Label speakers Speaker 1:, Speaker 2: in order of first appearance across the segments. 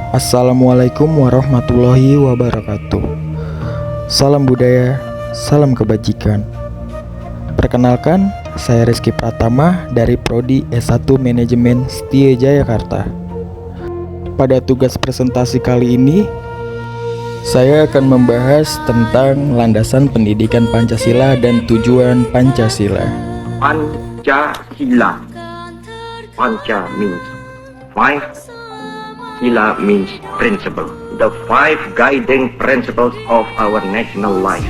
Speaker 1: Assalamualaikum warahmatullahi wabarakatuh. Salam budaya, salam kebajikan. Perkenalkan, saya Rizky Pratama dari Prodi S1 Manajemen Setia Jayakarta. Pada tugas presentasi kali ini, saya akan membahas tentang landasan pendidikan Pancasila dan tujuan Pancasila.
Speaker 2: Pancasila. Panca means five. Sila means principle. The five guiding principles of our national life.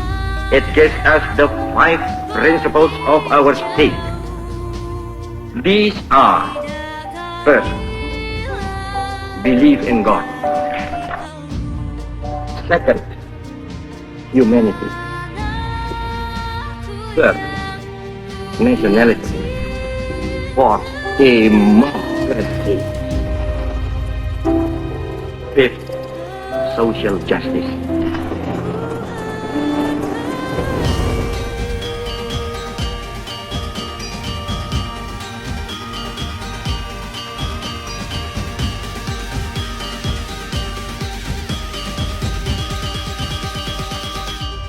Speaker 2: It gives us the five principles of our state. These are: first, believe in God. Second, humanity. Third, nationality. Fourth, democracy. Fifth, social justice.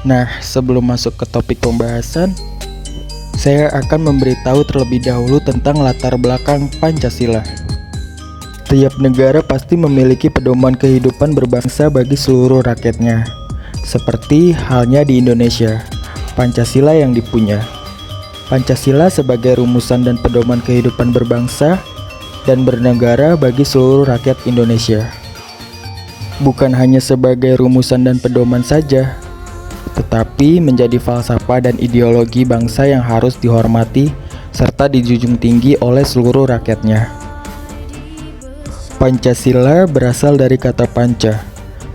Speaker 1: Nah, sebelum masuk ke topik pembahasan, saya akan memberitahu terlebih dahulu tentang latar belakang Pancasila. Tiap negara pasti memiliki pedoman kehidupan berbangsa bagi seluruh rakyatnya. Seperti halnya di Indonesia, Pancasila yang dipunya. Pancasila sebagai rumusan dan pedoman kehidupan berbangsa dan bernegara bagi seluruh rakyat Indonesia. Bukan hanya sebagai rumusan dan pedoman saja, tetapi menjadi falsafah dan ideologi bangsa yang harus dihormati serta dijunjung tinggi oleh seluruh rakyatnya. Pancasila berasal dari kata panca,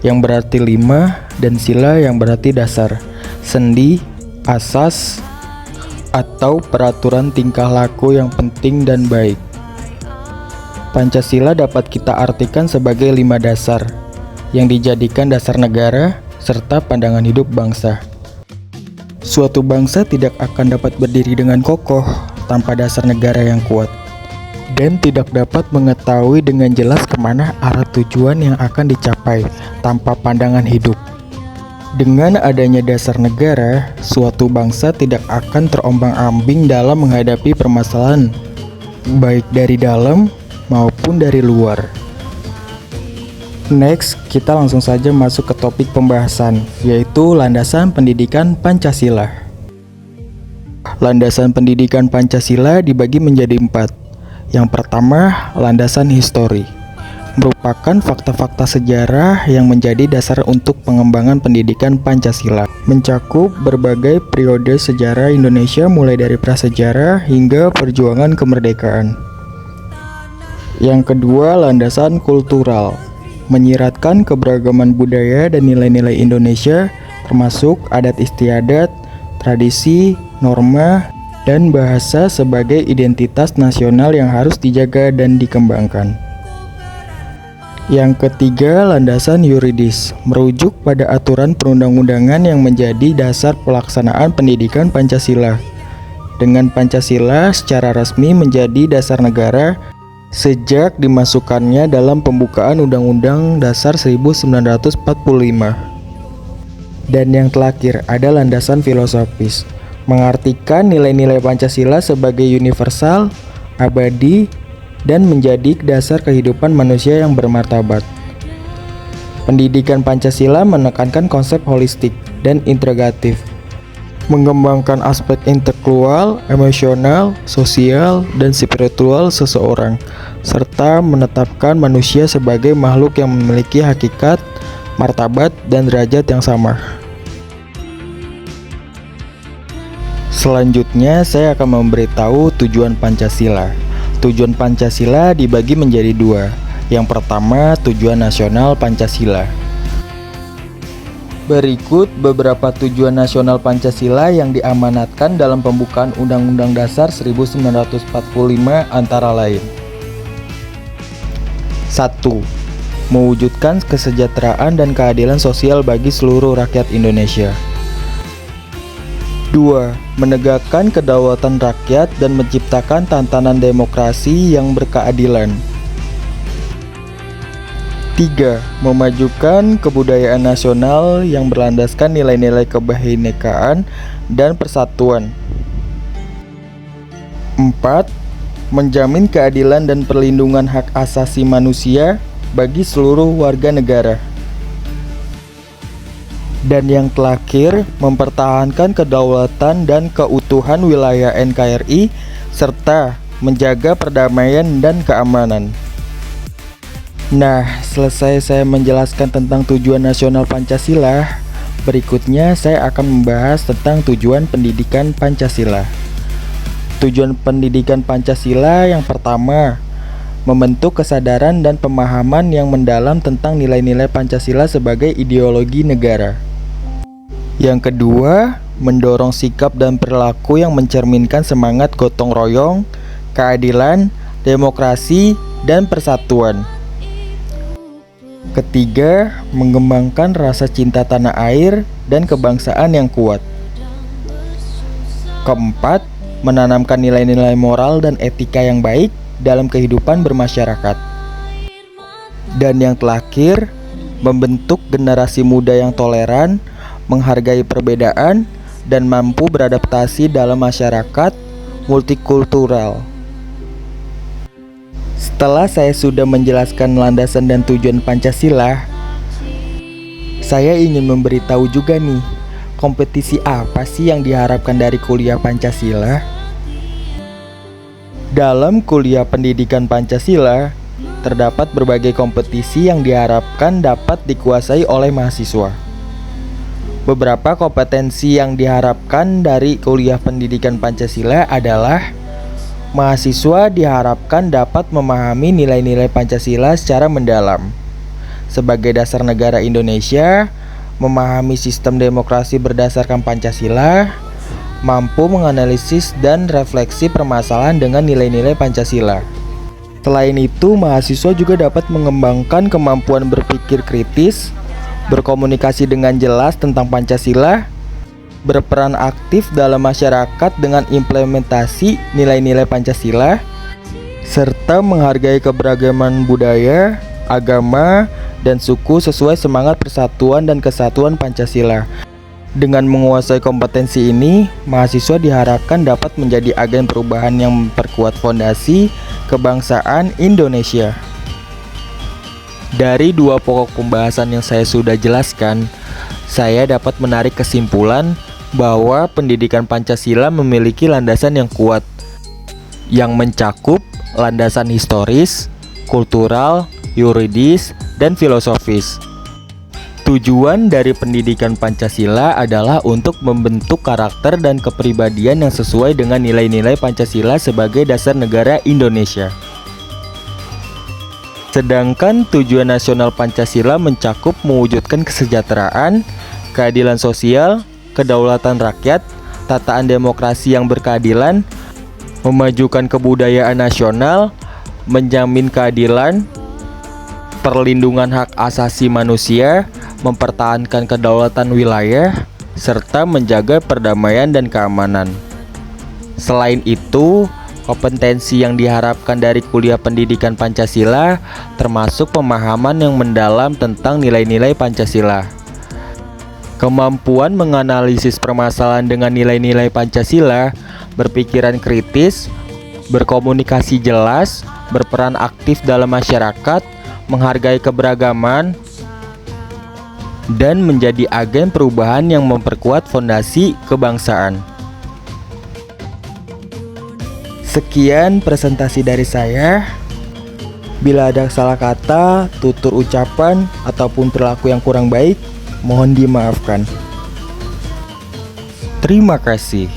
Speaker 1: yang berarti lima, dan sila yang berarti dasar, sendi, asas, atau peraturan tingkah laku yang penting dan baik. Pancasila dapat kita artikan sebagai lima dasar, yang dijadikan dasar negara, serta pandangan hidup bangsa. Suatu bangsa tidak akan dapat berdiri dengan kokoh tanpa dasar negara yang kuat, dan tidak dapat mengetahui dengan jelas kemana arah tujuan yang akan dicapai tanpa pandangan hidup. Dengan adanya dasar negara, suatu bangsa tidak akan terombang-ambing dalam menghadapi permasalahan, baik dari dalam maupun dari luar. Next, kita langsung saja masuk ke topik pembahasan, yaitu landasan pendidikan Pancasila. Landasan pendidikan Pancasila dibagi menjadi 4. Yang pertama, landasan histori, merupakan fakta-fakta sejarah yang menjadi dasar untuk pengembangan pendidikan Pancasila, mencakup berbagai periode sejarah Indonesia mulai dari prasejarah hingga perjuangan kemerdekaan. Yang kedua, landasan kultural, menyiratkan keberagaman budaya dan nilai-nilai Indonesia, termasuk adat istiadat, tradisi, norma, dan bahasa sebagai identitas nasional yang harus dijaga dan dikembangkan. Yang ketiga, landasan yuridis, merujuk pada aturan perundang-undangan yang menjadi dasar pelaksanaan pendidikan Pancasila. Dengan Pancasila secara resmi menjadi dasar negara sejak dimasukkannya dalam pembukaan Undang-Undang Dasar 1945. Dan yang terakhir ada landasan filosofis, mengartikan nilai-nilai Pancasila sebagai universal, abadi, dan menjadi dasar kehidupan manusia yang bermartabat. Pendidikan Pancasila menekankan konsep holistik dan integratif, mengembangkan aspek intelektual, emosional, sosial, dan spiritual seseorang, serta menetapkan manusia sebagai makhluk yang memiliki hakikat, martabat, dan derajat yang sama. Selanjutnya, saya akan memberitahu tujuan Pancasila. Tujuan Pancasila dibagi menjadi 2. Yang pertama, tujuan nasional Pancasila. Berikut beberapa tujuan nasional Pancasila yang diamanatkan dalam pembukaan Undang-Undang Dasar 1945 antara lain. 1. Mewujudkan kesejahteraan dan keadilan sosial bagi seluruh rakyat Indonesia. 2. Menegakkan kedaulatan rakyat dan menciptakan tatanan demokrasi yang berkeadilan. 3. Memajukan kebudayaan nasional yang berlandaskan nilai-nilai kebinekaan dan persatuan. 4. Menjamin keadilan dan perlindungan hak asasi manusia bagi seluruh warga negara. Dan yang terakhir, mempertahankan kedaulatan dan keutuhan wilayah NKRI serta menjaga perdamaian dan keamanan. Nah, selesai saya menjelaskan tentang tujuan nasional Pancasila. Berikutnya saya akan membahas tentang tujuan pendidikan Pancasila. Tujuan pendidikan Pancasila yang pertama, membentuk kesadaran dan pemahaman yang mendalam tentang nilai-nilai Pancasila sebagai ideologi negara. Yang kedua, mendorong sikap dan perilaku yang mencerminkan semangat gotong royong, keadilan, demokrasi, dan persatuan. Ketiga, mengembangkan rasa cinta tanah air dan kebangsaan yang kuat. Keempat, menanamkan nilai-nilai moral dan etika yang baik dalam kehidupan bermasyarakat. Dan yang terakhir, membentuk generasi muda yang toleran, menghargai perbedaan, dan mampu beradaptasi dalam masyarakat multikultural. Setelah saya sudah menjelaskan landasan dan tujuan Pancasila, saya ingin memberitahu juga nih, kompetisi apa sih yang diharapkan dari kuliah Pancasila? Dalam kuliah pendidikan Pancasila, terdapat berbagai kompetisi yang diharapkan dapat dikuasai oleh mahasiswa. Beberapa kompetensi yang diharapkan dari kuliah pendidikan Pancasila adalah: mahasiswa diharapkan dapat memahami nilai-nilai Pancasila secara mendalam sebagai dasar negara Indonesia, memahami sistem demokrasi berdasarkan Pancasila, mampu menganalisis dan refleksi permasalahan dengan nilai-nilai Pancasila. Selain itu, mahasiswa juga dapat mengembangkan kemampuan berpikir kritis, berkomunikasi dengan jelas tentang Pancasila, berperan aktif dalam masyarakat dengan implementasi nilai-nilai Pancasila, serta menghargai keberagaman budaya, agama, dan suku sesuai semangat persatuan dan kesatuan Pancasila. Dengan menguasai kompetensi ini, mahasiswa diharapkan dapat menjadi agen perubahan yang memperkuat fondasi kebangsaan Indonesia. Dari dua pokok pembahasan yang saya sudah jelaskan, saya dapat menarik kesimpulan bahwa pendidikan Pancasila memiliki landasan yang kuat, yang mencakup landasan historis, kultural, yuridis, dan filosofis. Tujuan dari pendidikan Pancasila adalah untuk membentuk karakter dan kepribadian yang sesuai dengan nilai-nilai Pancasila sebagai dasar negara Indonesia. Sedangkan tujuan nasional Pancasila mencakup mewujudkan kesejahteraan, keadilan sosial, kedaulatan rakyat, tataan demokrasi yang berkeadilan, memajukan kebudayaan nasional, menjamin keadilan, perlindungan hak asasi manusia, mempertahankan kedaulatan wilayah, serta menjaga perdamaian dan keamanan. Selain itu, kompetensi yang diharapkan dari kuliah pendidikan Pancasila termasuk pemahaman yang mendalam tentang nilai-nilai Pancasila, kemampuan menganalisis permasalahan dengan nilai-nilai Pancasila, berpikiran kritis, berkomunikasi jelas, berperan aktif dalam masyarakat, menghargai keberagaman, dan menjadi agen perubahan yang memperkuat fondasi kebangsaan. Sekian presentasi dari saya. Bila ada salah kata, tutur ucapan, ataupun perilaku yang kurang baik, mohon dimaafkan. Terima kasih.